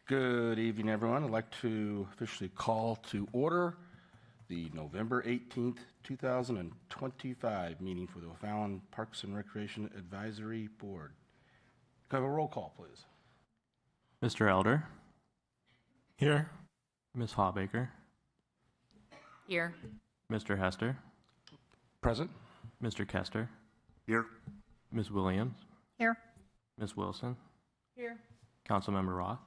Good evening, everyone. I'd like to officially call to order the November 18th, 2025 meeting for the O'Fallon Parks and Recreation Advisory Board. Can I have a roll call, please? Mr. Elder. Here. Ms. Hawbaker. Here. Mr. Hester. Present. Mr. Kester. Here. Ms. Williams. Here. Ms. Wilson. Here. Councilmember Roth.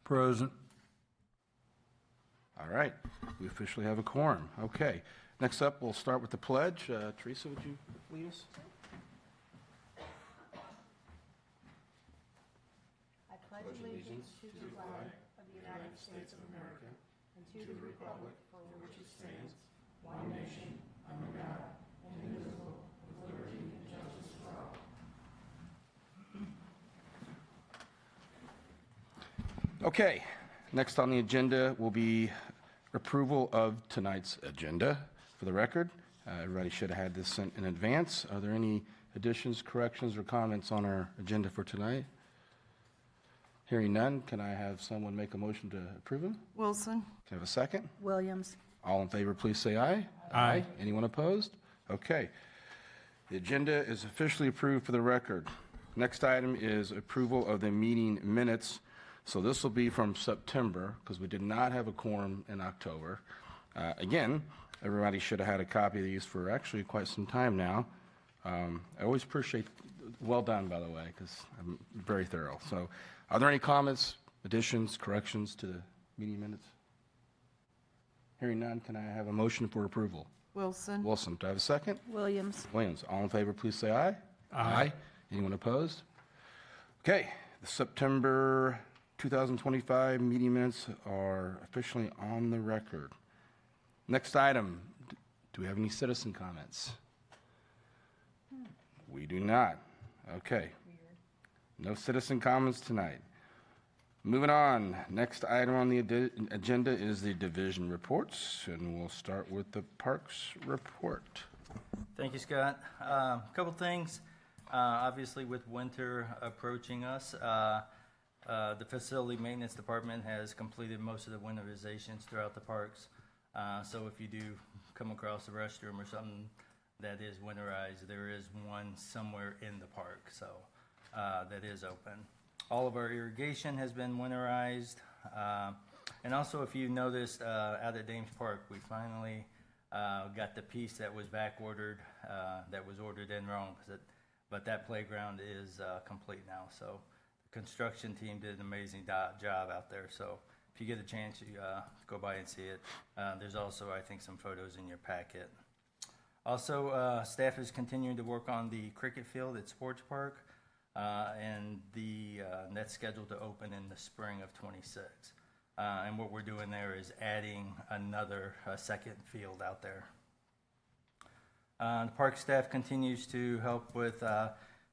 Present. All right. We officially have a quorum. Okay. Next up, we'll start with the pledge. Teresa, would you lead us? I pledge allegiance to the flag of the United States of America and to the republic for which it stands, one nation, under God, indivisible, with liberty and justice for all. Okay. Next on the agenda will be approval of tonight's agenda. For the record, everybody should have had this sent in advance. Are there any additions, corrections, or comments on our agenda for tonight? Hearing none, can I have someone make a motion to approve them? Wilson. Can I have a second? Williams. All in favor, please say aye. Aye. Anyone opposed? Okay. The agenda is officially approved for the record. Next item is approval of the meeting minutes. So this will be from September because we did not have a quorum in October. Again, everybody should have had a copy of these for actually quite some time now. I always appreciate, well done, by the way, because I'm very thorough. So are there any comments, additions, corrections to the meeting minutes? Hearing none, can I have a motion for approval? Wilson. Wilson, do I have a second? Williams. Williams, all in favor, please say aye. Aye. Anyone opposed? Okay, the September 2025 meeting minutes are officially on the record. Next item, do we have any citizen comments? We do not. Okay. No citizen comments tonight. Moving on, next item on the agenda is the division reports, and we'll start with the Parks report. Thank you, Scott. A couple things. Obviously, with winter approaching us, the facility maintenance department has completed most of the winterizations throughout the parks. So if you do come across a restroom or something that is winterized, there is one somewhere in the park, so that is open. All of our irrigation has been winterized. And also, if you noticed, out at Dames Park, we finally got the piece that was back ordered, that was ordered in wrong, but that playground is complete now. So the construction team did an amazing job out there. So if you get a chance, you go by and see it. There's also, I think, some photos in your packet. Also, staff is continuing to work on the cricket field at Sports Park, and that's scheduled to open in the spring of 26. And what we're doing there is adding another second field out there. The park staff continues to help with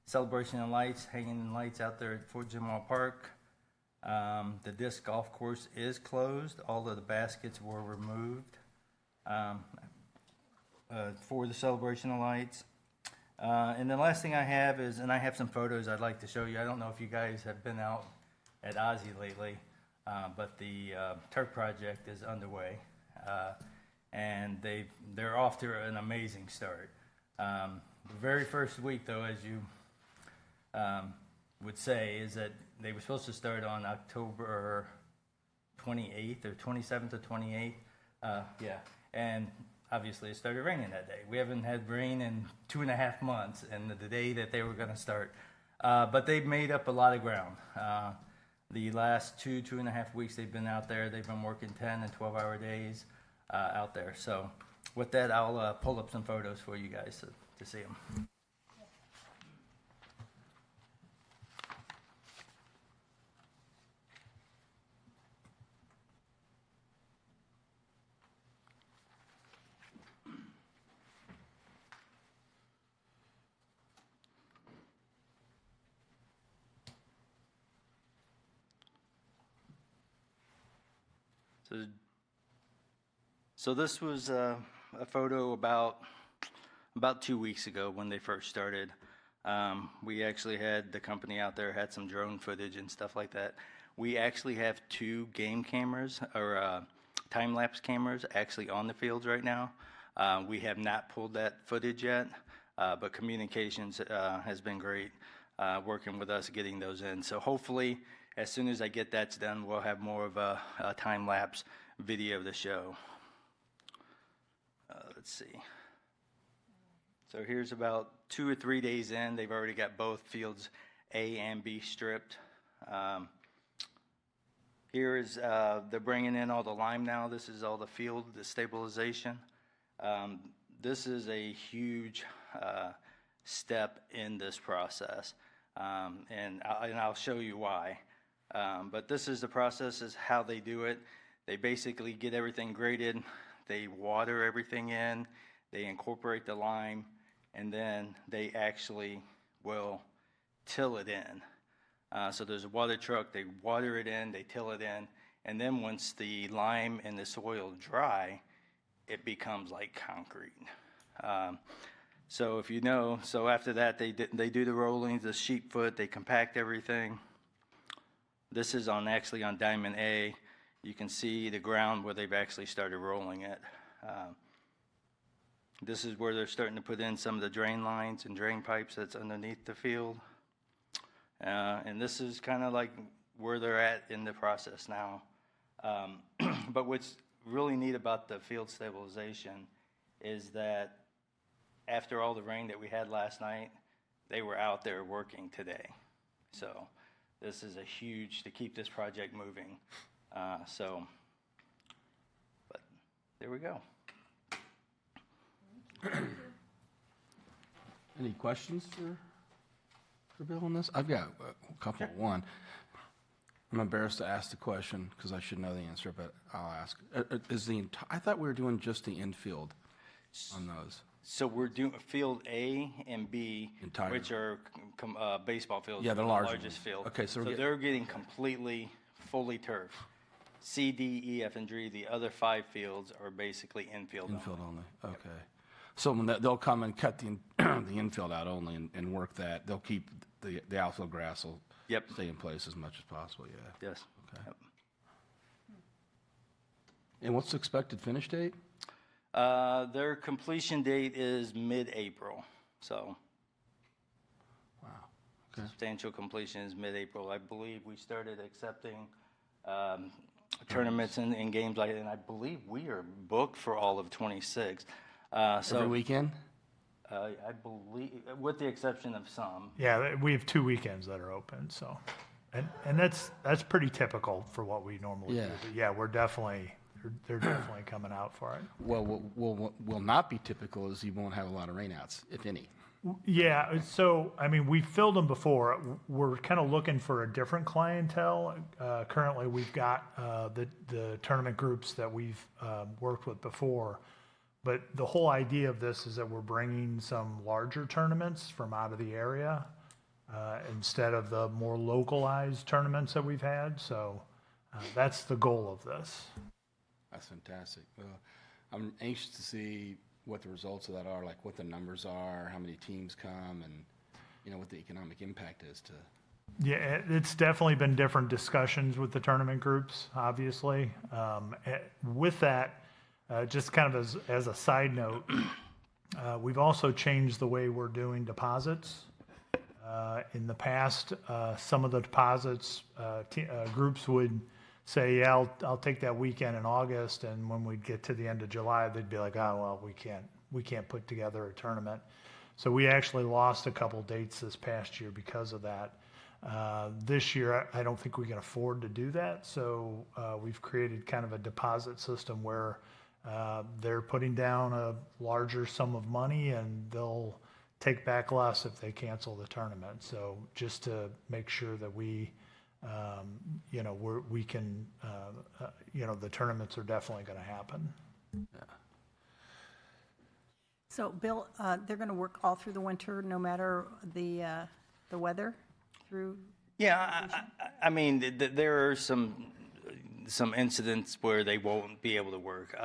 celebration of lights, hanging lights out there at Fort Jim Hall Park. The disc golf course is closed. All of the baskets were removed for the celebration of lights. And the last thing I have is, and I have some photos I'd like to show you. I don't know if you guys have been out at Ozzy lately, but the turf project is underway. And they're off to an amazing start. The very first week, though, as you would say, is that they were supposed to start on October 28th or 27th or 28th. And obviously it started raining that day. We haven't had rain in 2.5 months, and the day that they were going to start. But they've made up a lot of ground. The last 2.5 weeks they've been out there. They've been working 10 and 12-hour days out there. So with that, I'll pull up some photos for you guys to see them. So this was a photo about 2 weeks ago when they first started. We actually had the company out there, had some drone footage and stuff like that. We actually have 2 game cameras or time-lapse cameras actually on the fields right now. We have not pulled that footage yet, but communications has been great working with us getting those in. So hopefully, as soon as I get that done, we'll have more of a time-lapse video to show. Let's see. So here's about 2 or 3 days in. They've already got both fields A and B stripped. Here is, they're bringing in all the lime now. This is all the field, the stabilization. This is a huge step in this process, and I'll show you why. But this is the process, is how they do it. They basically get everything graded, they water everything in, they incorporate the lime, and then they actually will till it in. So there's a water truck, they water it in, they till it in, and then once the lime and the soil dry, it becomes like concrete. So if you know, so after that they do the rollings, the sheet foot, they compact everything. This is actually on Diamond A. You can see the ground where they've actually started rolling it. This is where they're starting to put in some of the drain lines and drain pipes that's underneath the field. And this is kind of like where they're at in the process now. But what's really neat about the field stabilization is that after all the rain that we had last night, they were out there working today. So this is a huge, to keep this project moving. But there we go. Any questions for Bill on this? I've got a couple. One, I'm embarrassed to ask the question because I should know the answer, but I'll ask. I thought we were doing just the infield on those. So we're doing field A and B, Entire. which are baseball fields. Yeah, they're the larger largest ones. field. Okay, so they're getting completely, fully turfed. C, D, E, F, and G. The other 5 fields are basically infield. Infield only, okay. So when they'll come and cut the infield out only and work that, they'll keep the outfield grass will Yep. stay in place as much as possible, yeah. Yes. Okay. Yep. And what's the expected finish date? Their completion date is mid-April, so Wow, okay. substantial completion is mid-April. I believe we started accepting tournaments and games like that, and I believe we are booked for all of 26. Every weekend? I believe, with the exception of some. Yeah, we have 2 weekends that are open, so, and that's pretty typical for what we normally do. Yeah. But yeah, they're definitely coming out for it. Well, what will not be typical is you won't have a lot of rainouts, if any. Yeah, so, I mean, we filled them before. We're kind of looking for a different clientele. Currently, we've got the tournament groups that we've worked with before. But the whole idea of this is that we're bringing some larger tournaments from out of the area instead of the more localized tournaments that we've had. So that's the goal of this. That's fantastic. I'm anxious to see what the results of that are, like what the numbers are, how many teams come, and what the economic impact is to. Yeah, it's definitely been different discussions with the tournament groups, obviously. With that, just kind of as a side note, we've also changed the way we're doing deposits. In the past, some of the deposits, groups would say, yeah, I'll take that weekend in August, and when we get to the end of July, they'd be like, oh, well, we can't put together a tournament. So we actually lost a couple dates this past year because of that. This year, I don't think we can afford to do that, so we've created kind of a deposit system where they're putting down a larger sum of money, and they'll take back less if they cancel the tournament. So just to make sure that we can, the tournaments are definitely going to happen. So, Bill, they're going to work all through the winter, no matter the weather through? Yeah, I mean, there are some incidents where they won't be able to work.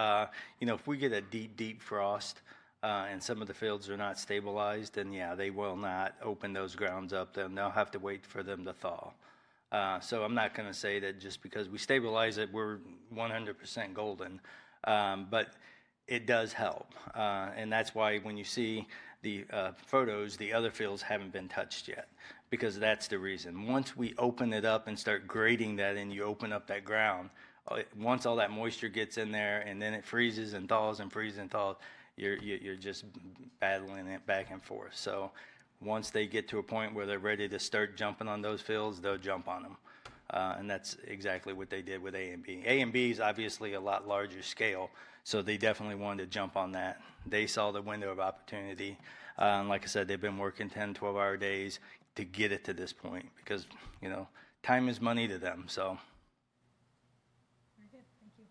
If we get a deep frost and some of the fields are not stabilized, then yeah, they will not open those grounds up. Then they'll have to wait for them to thaw. So I'm not going to say that just because we stabilize it, we're 100% golden. But it does help. And that's why when you see the photos, the other fields haven't been touched yet, because that's the reason. Once we open it up and start grading that and you open up that ground, once all that moisture gets in there and then it freezes and thaws and freezes and thaws, you're just battling it back and forth. So once they get to a point where they're ready to start jumping on those fields, they'll jump on them. And that's exactly what they did with A and B. A and B is obviously a lot larger scale, so they definitely wanted to jump on that. They saw the window of opportunity. And like I said, they've been working 10, 12-hour days to get it to this point because, you know, time is money to them, so. Very good, thank you.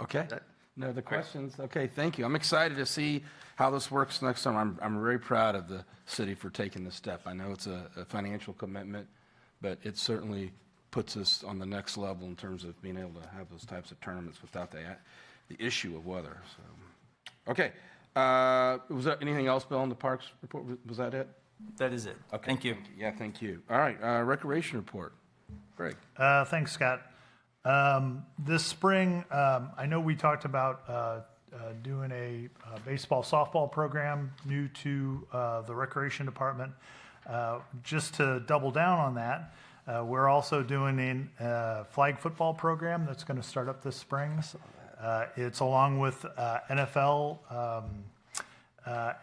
Okay. That- No other questions? Okay, thank you. I'm excited to see how this works next summer. I'm very proud of the city for taking this step. I know it's a financial commitment, but it certainly puts us on the next level in terms of being able to have those types of tournaments without the issue of weather. So, okay. Was there anything else, Bill, on the Parks report? Was that it? That is it. Okay. Thank you. Yeah, thank you. All right, Recreation report. Greg. Thanks, Scott. This spring, I know we talked about doing a baseball, softball program new to the Recreation Department. Just to double down on that, we're also doing a flag football program that's going to start up this spring. It's along with NFL,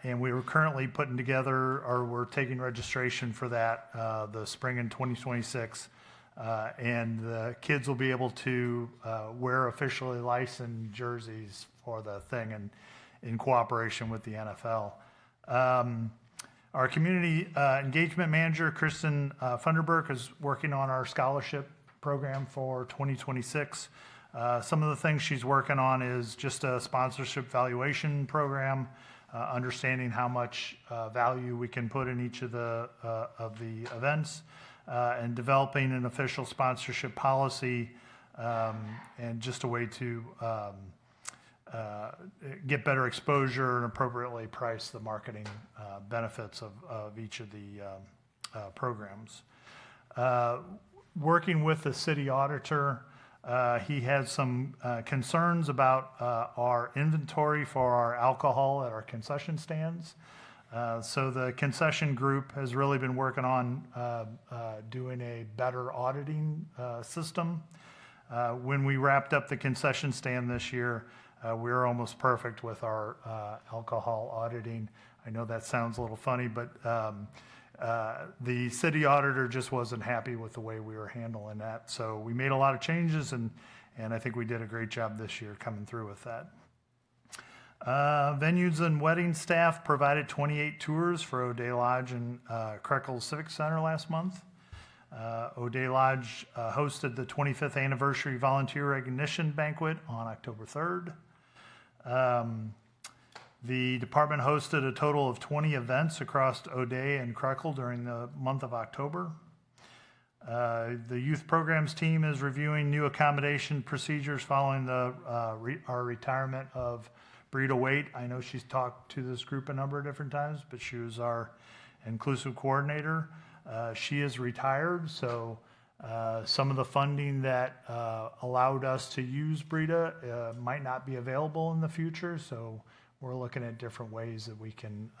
and we were currently putting together, or we're taking registration for that the spring in 2026. And the kids will be able to wear officially licensed jerseys for the thing, and in cooperation with the NFL. Our community engagement manager, Kristen Funderburk, is working on our scholarship program for 2026. Some of the things she's working on is just a sponsorship valuation program, understanding how much value we can put in each of the events. And developing an official sponsorship policy, and just a way to get better exposure and appropriately price the marketing benefits of each of the programs. Working with the city auditor, he has some concerns about our inventory for our alcohol at our concession stands. So the concession group has really been working on doing a better auditing system. When we wrapped up the concession stand this year, we were almost perfect with our alcohol auditing. I know that sounds a little funny, but the city auditor just wasn't happy with the way we were handling that. So we made a lot of changes, and I think we did a great job this year coming through with that. Venues and wedding staff provided 28 tours for O'Day Lodge and Krekel Civic Center last month. O'Day Lodge hosted the 25th anniversary volunteer recognition banquet on October 3rd. The department hosted a total of 20 events across O'Day and Krekel during the month of October. The youth programs team is reviewing new accommodation procedures following our retirement of Brita Waite. I know she's talked to this group a number of different times, but she was our inclusive coordinator. She is retired, so some of the funding that allowed us to use Brita might not be available in the future, so we're looking at different ways that we can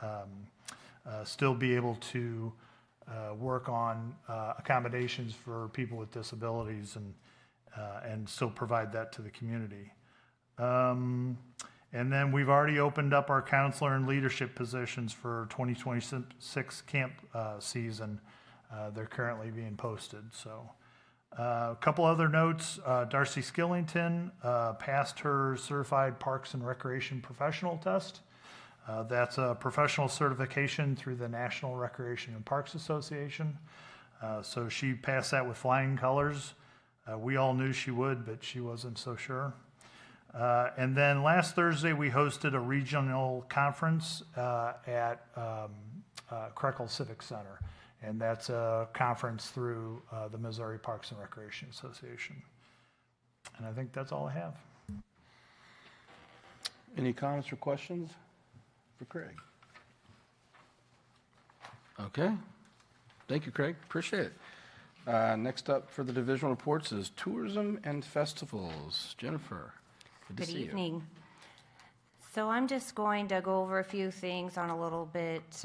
still be able to work on accommodations for people with disabilities and still provide that to the community. And then we've already opened up our counselor and leadership positions for 2026 camp season. They're currently being posted. So a couple other notes. Darcy Skillington passed her Certified Parks and Recreation Professional Test. That's a professional certification through the National Recreation and Parks Association. So she passed that with flying colors. We all knew she would, but she wasn't so sure. And then last Thursday, we hosted a regional conference at Krekel Civic Center. And that's a conference through the Missouri Parks and Recreation Association. And I think that's all I have. Any comments or questions for Craig? Okay. Thank you, Craig. Appreciate it. Next up for the divisional reports is tourism and festivals. Jennifer, good to Good see you. evening. So I'm just going to go over a few things on a little bit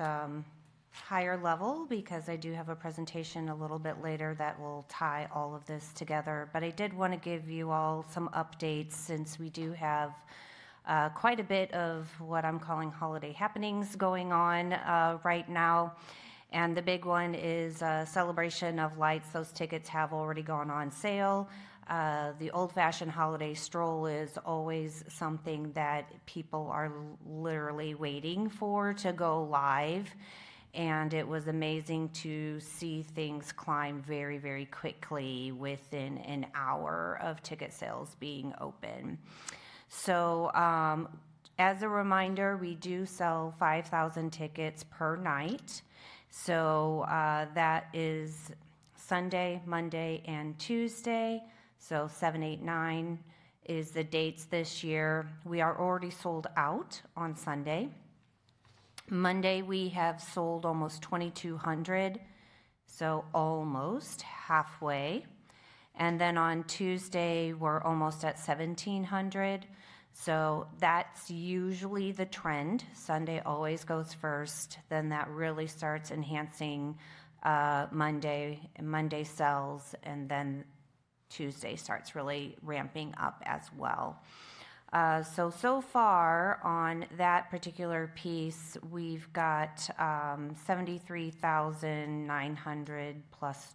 higher level because I do have a presentation a little bit later that will tie all of this together. But I did want to give you all some updates since we do have quite a bit of what I'm calling holiday happenings going on right now. And the big one is Celebration of Lights. Those tickets have already gone on sale. The old-fashioned holiday stroll is always something that people are literally waiting for to go live. And it was amazing to see things climb very, very quickly within an hour of ticket sales being open. So as a reminder, we do sell 5,000 tickets per night. So that is Sunday, Monday, and Tuesday. So 7, 8, 9 is the dates this year. We are already sold out on Sunday. Monday, we have sold almost 2,200, so almost halfway. And then on Tuesday, we're almost at 1,700. So that's usually the trend. Sunday always goes first. Then that really starts enhancing Monday. Monday sells, and then Tuesday starts really ramping up as well. So far on that particular piece, we've got $73,900 plus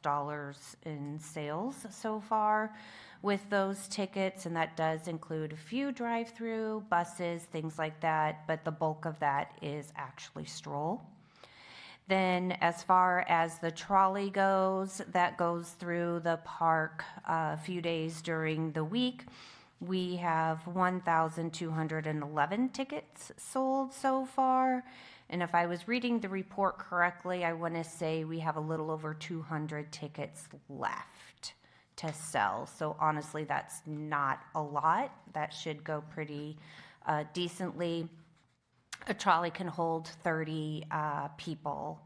in sales so far with those tickets, and that does include a few drive-through, buses, things like that, but the bulk of that is actually stroll. Then as far as the trolley goes, that goes through the park a few days during the week. We have 1,211 tickets sold so far. And if I was reading the report correctly, I want to say we have a little over 200 tickets left to sell. So honestly, that's not a lot. That should go pretty decently. A trolley can hold 30 people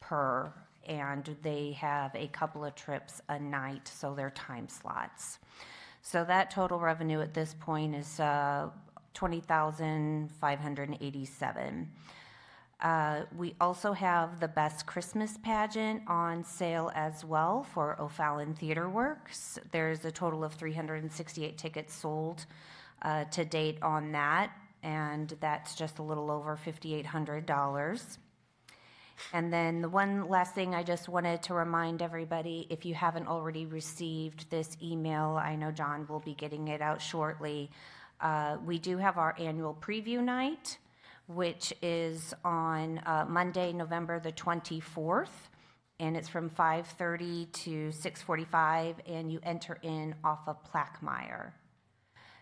per, and they have a couple of trips a night, so they're time slots. So that total revenue at this point is $20,587. We also have the Best Christmas Pageant on sale as well for O'Fallon Theater Works. There's a total of 368 tickets sold to date on that, and that's just a little over $5,800. And then the one last thing I just wanted to remind everybody, if you haven't already received this email, I know John will be getting it out shortly. We do have our annual preview night, which is on Monday, November the 24th, and it's from 5:30 to 6:45, and you enter in off of Plaquemire.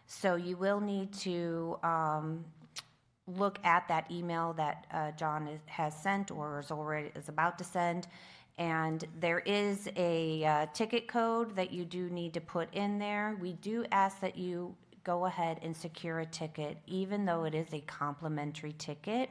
So you will need to look at that email that John has sent or is about to send, and there is a ticket code that you do need to put in there. We do ask that you go ahead and secure a ticket, even though it is a complimentary ticket.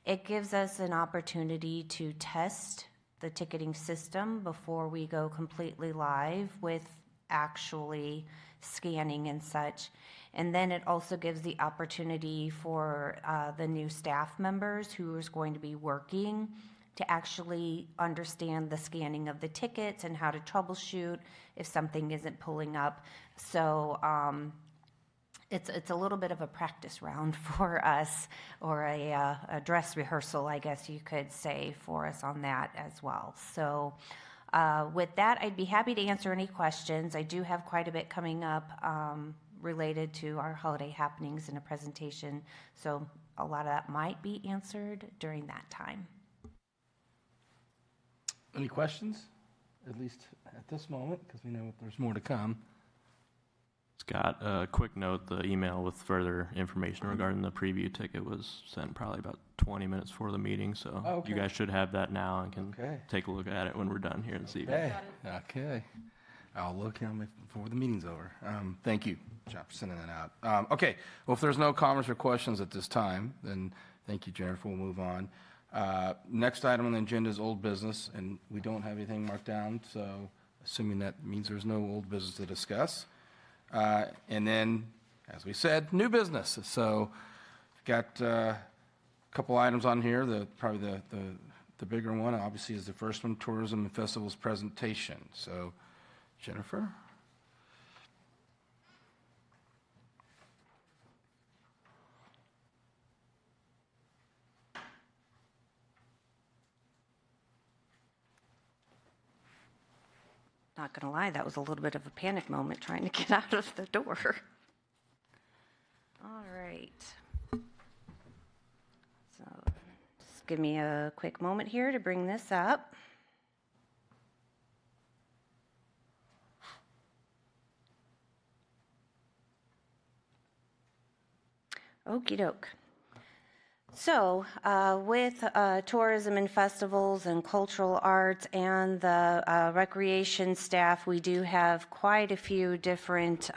It gives us an opportunity to test the ticketing system before we go completely live with actually scanning and such. And then it also gives the opportunity for the new staff members who is going to be working to actually understand the scanning of the tickets and how to troubleshoot if something isn't pulling up. So it's a little bit of a practice round for us, or a dress rehearsal, I guess you could say, for us on that as well. So with that, I'd be happy to answer any questions. I do have quite a bit coming up related to our holiday happenings in a presentation, so a lot of that might be answered during that time. Any questions, at least at this moment, because we know there's more to come? Scott, a quick note, the email with further information regarding the preview ticket was sent probably about 20 minutes before the meeting, so Oh, okay. you guys should have that now and can Okay. take a look at it when we're done here this evening. Okay. I'll look before the meeting's over. Thank you, John, for sending that out. Okay, well, if there's no comments or questions at this time, then thank you, Jennifer. We'll move on. Next item on the agenda is old business, and we don't have anything marked down, so assuming that means there's no old business to discuss. And then, as we said, new business. So got a couple items on here. Probably the bigger one, obviously, is the first one, Tourism and Festivals presentation. So, Jennifer? Not gonna lie, that was a little bit of a panic moment trying to get out of the door. All right. So just give me a quick moment here to bring this up. Okey doke. So, with tourism and festivals and cultural arts and the recreation staff, we do have quite a few different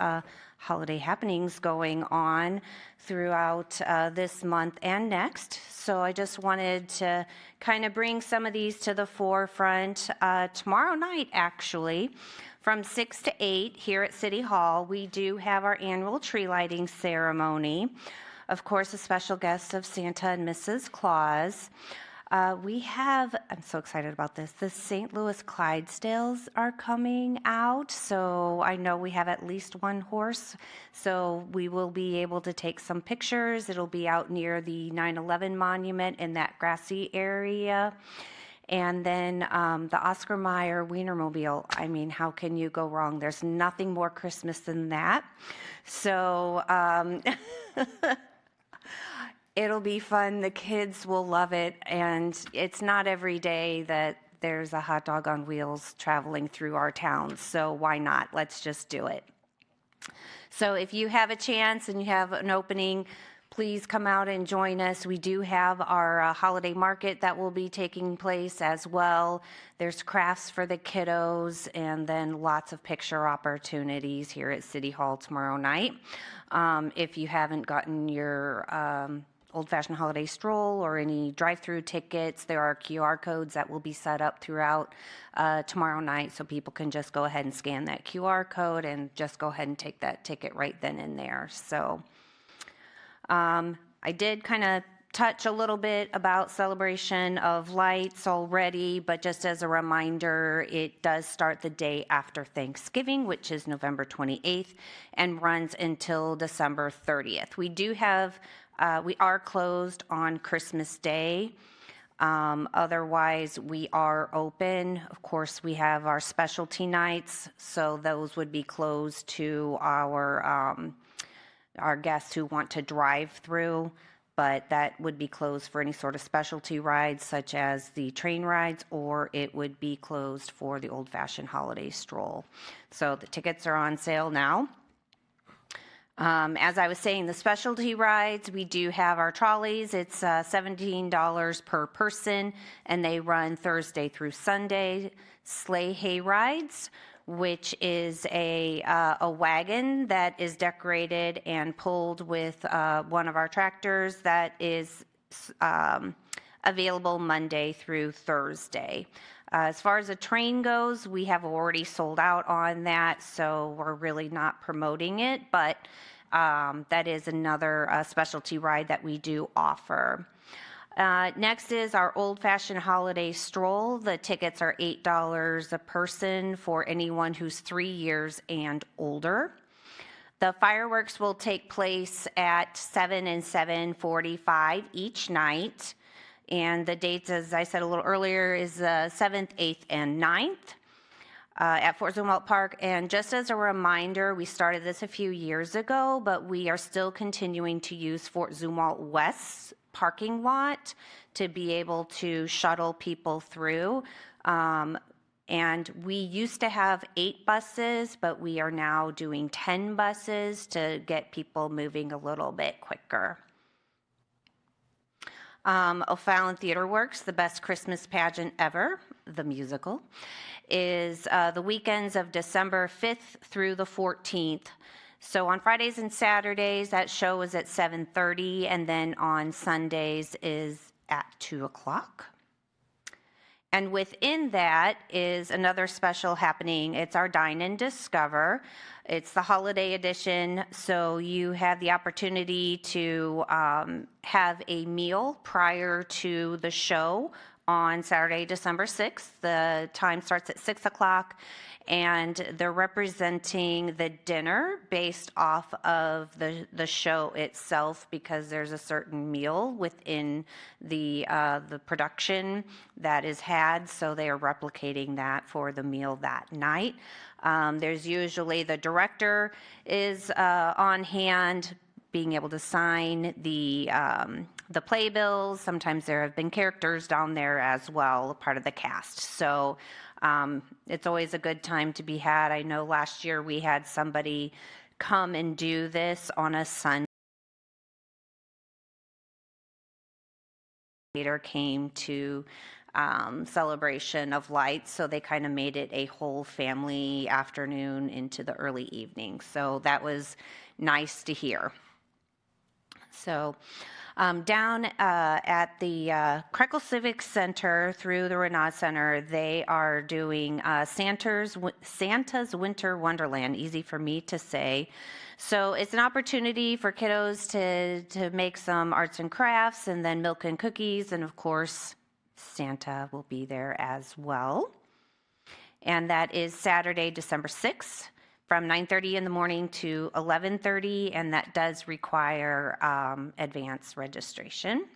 holiday happenings going on throughout this month and next. So I just wanted to kind of bring some of these to the forefront. Tomorrow night, actually, from 6 to 8 here at City Hall, we do have our annual tree lighting ceremony. Of course, a special guest of Santa and Mrs. Claus. We have, I'm so excited about this, the St. Louis Clydesdales are coming out. So I know we have at least one horse. So we will be able to take some pictures. It'll be out near the 9/11 monument in that grassy area. And then the Oscar Mayer Wienermobile. I mean, how can you go wrong? There's nothing more Christmas than that. So it'll be fun. The kids will love it. And it's not every day that there's a hot dog on wheels traveling through our town. So why not? Let's just do it. So if you have a chance and you have an opening, please come out and join us. We do have our holiday market that will be taking place as well. There's crafts for the kiddos and then lots of picture opportunities here at City Hall tomorrow night. If you haven't gotten your old-fashioned holiday stroll or any drive-through tickets, there are QR codes that will be set up throughout tomorrow night, so people can just go ahead and scan that QR code and just go ahead and take that ticket right then and there. So I did kind of touch a little bit about celebration of lights already, but just as a reminder, it does start the day after Thanksgiving, which is November 28th, and runs until December 30th. We are closed on Christmas Day. Otherwise, we are open. Of course, we have our specialty nights, so those would be closed to our guests who want to drive through, but that would be closed for any sort of specialty rides, such as the train rides, or it would be closed for the old-fashioned holiday stroll. So the tickets are on sale now. As I was saying, the specialty rides, we do have our trolleys. It's $17 per person, and they run Thursday through Sunday. Sleigh hay rides, which is a wagon that is decorated and pulled with one of our tractors that is available Monday through Thursday. As far as the train goes, we have already sold out on that, so we're really not promoting it, but that is another specialty ride that we do offer. Next is our old-fashioned holiday stroll. The tickets are $8 a person for anyone who's 3 years and older. The fireworks will take place at 7 and 7:45 each night. And the dates, as I said a little earlier, is the 7th, 8th, and 9th at Fort Zumwalt Park. And just as a reminder, we started this a few years ago, but we are still continuing to use Fort Zumwalt West's parking lot to be able to shuttle people through. And we used to have 8 buses, but we are now doing 10 buses to get people moving a little bit quicker. O'Fallon Theater Works, the best Christmas pageant ever, the musical, is the weekends of December 5th through the 14th. So on Fridays and Saturdays, that show is at 7:30, and then on Sundays is at 2 o'clock. And within that is another special happening. It's our Dine and Discover. It's the holiday edition, so you have the opportunity to have a meal prior to the show on Saturday, December 6th. The time starts at 6 o'clock, and they're representing the dinner based off of the show itself, because there's a certain meal within the production that is had, so they are replicating that for the meal that night. There's usually the director is on hand, being able to sign the playbills. Sometimes there have been characters down there as well, part of the cast. So it's always a good time to be had. I know last year we had somebody come and do this on a Sunday. Later came to Celebration of Lights, so they kind of made it a whole family afternoon into the early evening. So that was nice to hear. So down at the Krekel Civic Center through the Renaud Center, they are doing Santa's Winter Wonderland, easy for me to say. So it's an opportunity for kiddos to make some arts and crafts, and then milk and cookies, and of course, Santa will be there as well. And that is Saturday, December 6th. From 9:30 in the morning to 11:30, and that does require advance registration.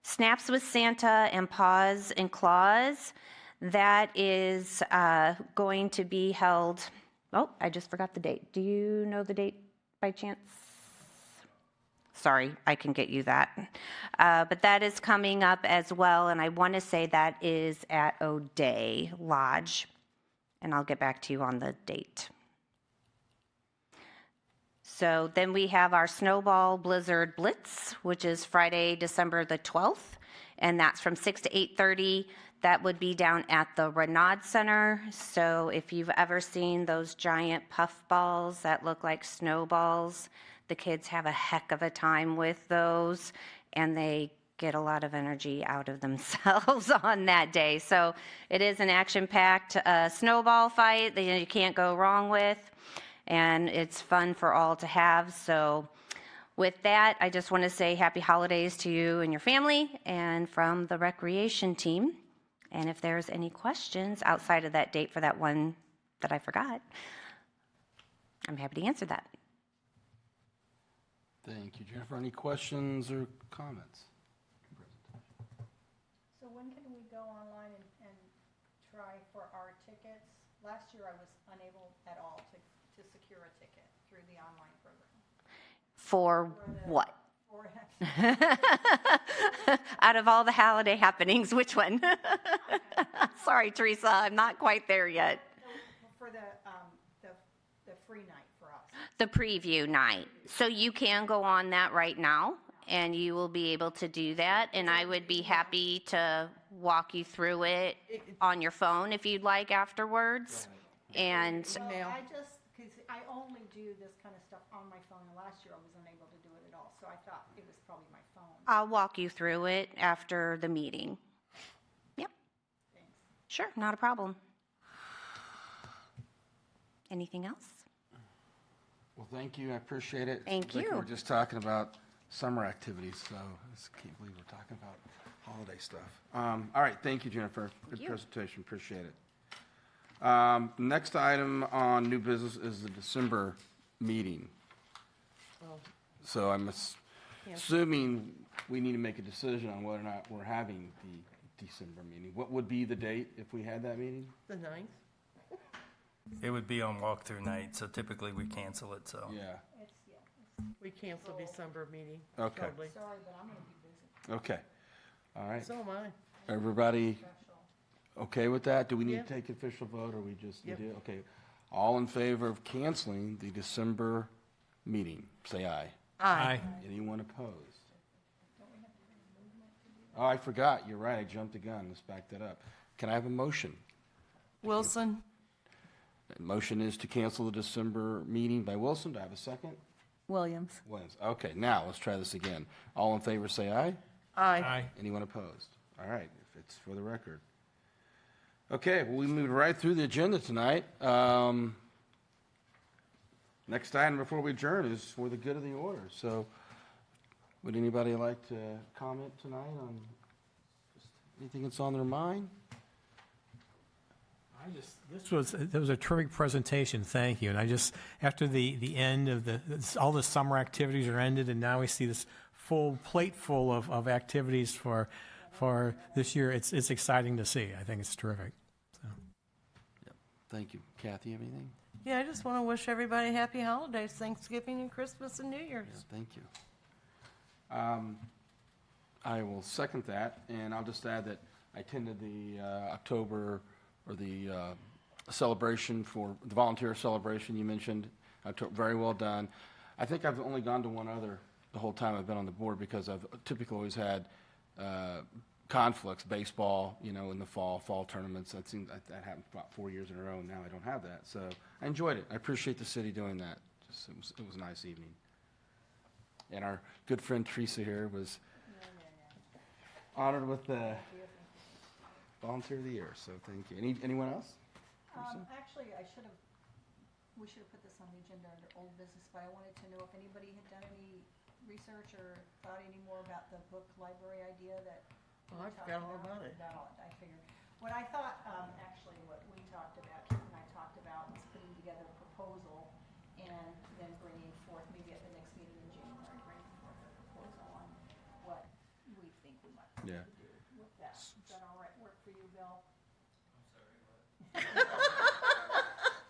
Snaps with Santa and Paws and Claws, that is going to be held, oh, I just forgot the date. Do you know the date by chance? Sorry, I can get you that. But that is coming up as well, and I want to say that is at O'Day Lodge. And I'll get back to you on the date. So then we have our Snowball Blizzard Blitz, which is Friday, December the 12th, and that's from 6 to 8:30. That would be down at the Renaud Center. So if you've ever seen those giant puff balls that look like snowballs, the kids have a heck of a time with those, and they get a lot of energy out of themselves on that day. So it is an action-packed snowball fight that you can't go wrong with, and it's fun for all to have. So with that, I just want to say happy holidays to you and your family, and from the recreation team. And if there's any questions outside of that date for that one that I forgot, I'm happy to answer that. Thank you, Jennifer. Any questions or comments? So when can we go online and try for our tickets? Last year I was unable at all to secure a ticket through the online program. For what? Or Out of all the holiday happenings, which one? Sorry, Teresa, I'm not quite there yet. for the free night for us. The preview night. So you can go on that right now, and you will be able to do that, and I would be happy to walk you through it on your phone if you'd like afterwards. And Well, I just, because I only do this kind of stuff on my phone, and last year I was unable to do it at all, so I thought it was probably my phone. I'll walk you through it after the meeting. Yep. Thanks. Sure, not a problem. Anything else? Well, thank you. I appreciate it. Thank It's like you. we were just talking about summer activities, so I just can't believe we're talking about holiday stuff. All right, thank you, Jennifer. Good you. presentation, appreciate it. Next item on new business is the December meeting. So I'm assuming we need to make a decision on whether or not we're having the December meeting. What would be the date if we had that meeting? The 9th? It would be on walkthrough night, so typically we cancel it, so. Yeah, We cancel December meeting. Okay. Probably. Sorry, but I'm going to be busy. okay. All right. So am I. Everybody okay with that? Do we need Yeah. to take official vote, or we just need Yep. to? Okay. All in favor of canceling the December meeting, say aye. Aye. Anyone opposed? Oh, I forgot. You're right. I jumped the gun. Let's back that up. Can I have a motion? Wilson? Motion is to cancel the December meeting by Wilson. Do I have a second? Williams. Williams. Okay, now let's try this again. All in favor, say aye. Aye. Anyone opposed? All right, if it's for the record. Okay, well, we moved right through the agenda tonight. Next item before we adjourn is for the good of the order. So would anybody like to comment tonight on just anything that's on their mind? That was a terrific presentation, thank you. And I just, after the end of all the summer activities are ended, and now we see this full plate full of activities for this year, it's exciting to see. I think it's terrific. So. Thank you. Kathy, you have anything? Yeah, I just want to wish everybody happy holidays, Thanksgiving and Christmas and New Year's. Yeah, thank you. I will second that, and I'll just add that I attended the October, or the celebration for, the volunteer celebration you mentioned. Very well done. I think I've only gone to one other the whole time I've been on the board, because I've typically always had conflicts, baseball, in the fall tournaments. That happened about 4 years in a row, and now I don't have that. So I enjoyed it. I appreciate the city doing that. It was a nice evening. And our good friend Teresa here was honored with the Volunteer of the Year, so thank you. Anyone else? Actually, we should have put this on the agenda under old business, but I wanted to know if anybody had done any research or thought any more about the book library idea that Oh, we I talked forgot all about it. I figured. What I thought, actually, what we talked about, Keith and I talked about, was putting together a proposal and then bringing forth, maybe at the next meeting in January, bringing forth a proposal on what we think we might be Yeah. able to do with that. Is that all right, work for you, Bill?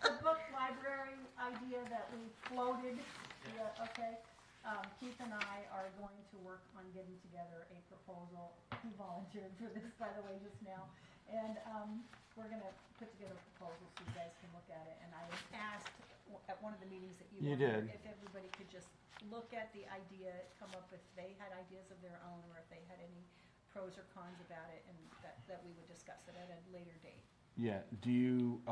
The book library idea that we floated, yeah, okay. Keith and I are going to work on getting together a proposal. He volunteered for this, by the way, just now. And we're gonna put together a proposal so you guys can look at it. And I asked at one of the meetings that you You were here, did. if everybody could just look at the idea, come up if they had ideas of their own, or if they had any pros or cons about it, and that we would discuss it at a later date. Yeah, do you,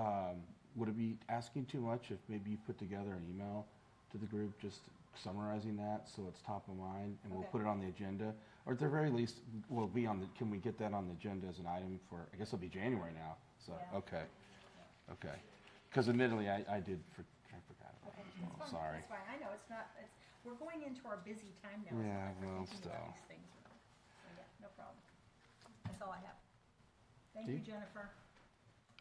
would it be asking too much if maybe you put together an email to the group just summarizing that so it's top of mind, and we'll Okay. put it on the agenda? Or at the very least, can we get that on the agenda as an item for, I guess it'll be January now, so, Yeah. okay. Okay. Because admittedly, I forgot about Okay, it as that's well, fine, sorry. that's fine. I know, we're going into our busy time now. It's Yeah, hard for well, thinking about still. these things. So, yeah, no problem. That's all I have. Thank Steve? you, Jennifer.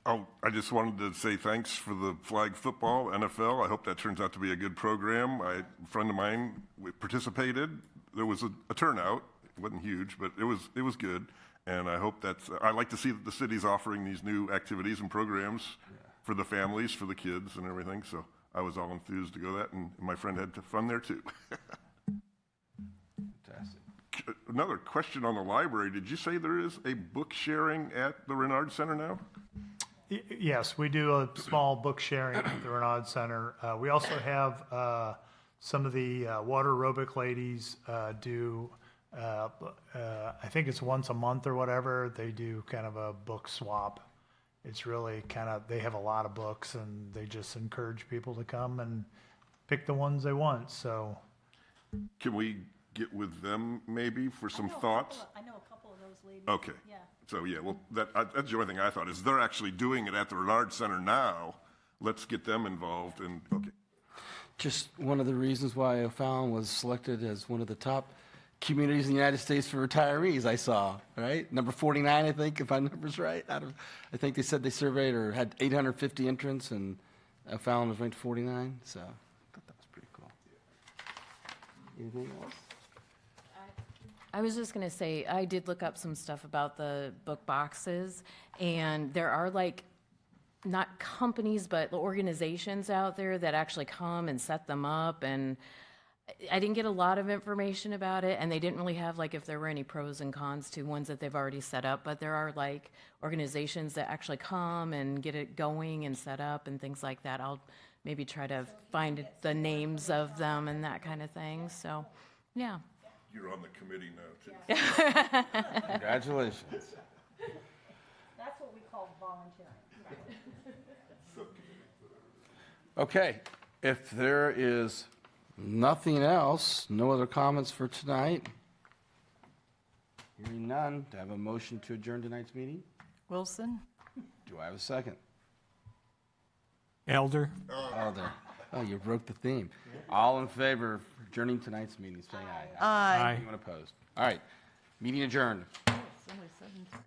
Oh, I just wanted to say thanks for the flag football, NFL. I hope that turns out to be a good program. A friend of mine participated. There was a turnout. It wasn't huge, but it was good. And I hope I like to see that the city's offering these new activities and programs for the families, for the kids and everything. So I was all enthused to go that, and my friend had fun there too. Fantastic. Another question on the library. Did you say there is a book sharing at the Renard Center now? Yes, we do a small book sharing at the Renaud Center. We also have some of the water aerobic ladies do, I think it's once a month or whatever, they do kind of a book swap. It's really they have a lot of books, and they just encourage people to come and pick the ones they want, so. Can we get with them maybe for some I know a thoughts? couple I know a couple of those ladies. Okay. Yeah. So, yeah, well, that's the only thing I thought, is they're actually doing it at the Renard Center now. Let's get them involved, and, okay. Just one of the reasons why O'Fallon was selected as one of the top communities in the United States for retirees, I saw, right? Number 49, I think, if my number's right. I think they said they surveyed or had 850 entrants, and O'Fallon was ranked 49, so I thought that was pretty cool. Anything else? I was just going to say, I did look up some stuff about the book boxes, and there are not companies, but organizations out there that actually come and set them up, and I didn't get a lot of information about it, and they didn't really have if there were any pros and cons to ones that they've already set up, but there are organizations that actually come and get it going and set up and things like that. I'll maybe try to find the names of them and that kind of thing, so, yeah. You're on the committee now, too. Congratulations. That's what we call volunteering. Okay, if there is nothing else, no other comments for tonight, Hearing none, do I have a motion to adjourn tonight's meeting? Wilson? Do I have a second? Elder? Oh, you broke the theme. All in favor of adjourning tonight's meeting, say aye. Aye. Aye. Anyone opposed? All right, meeting adjourned. It's only 7:30.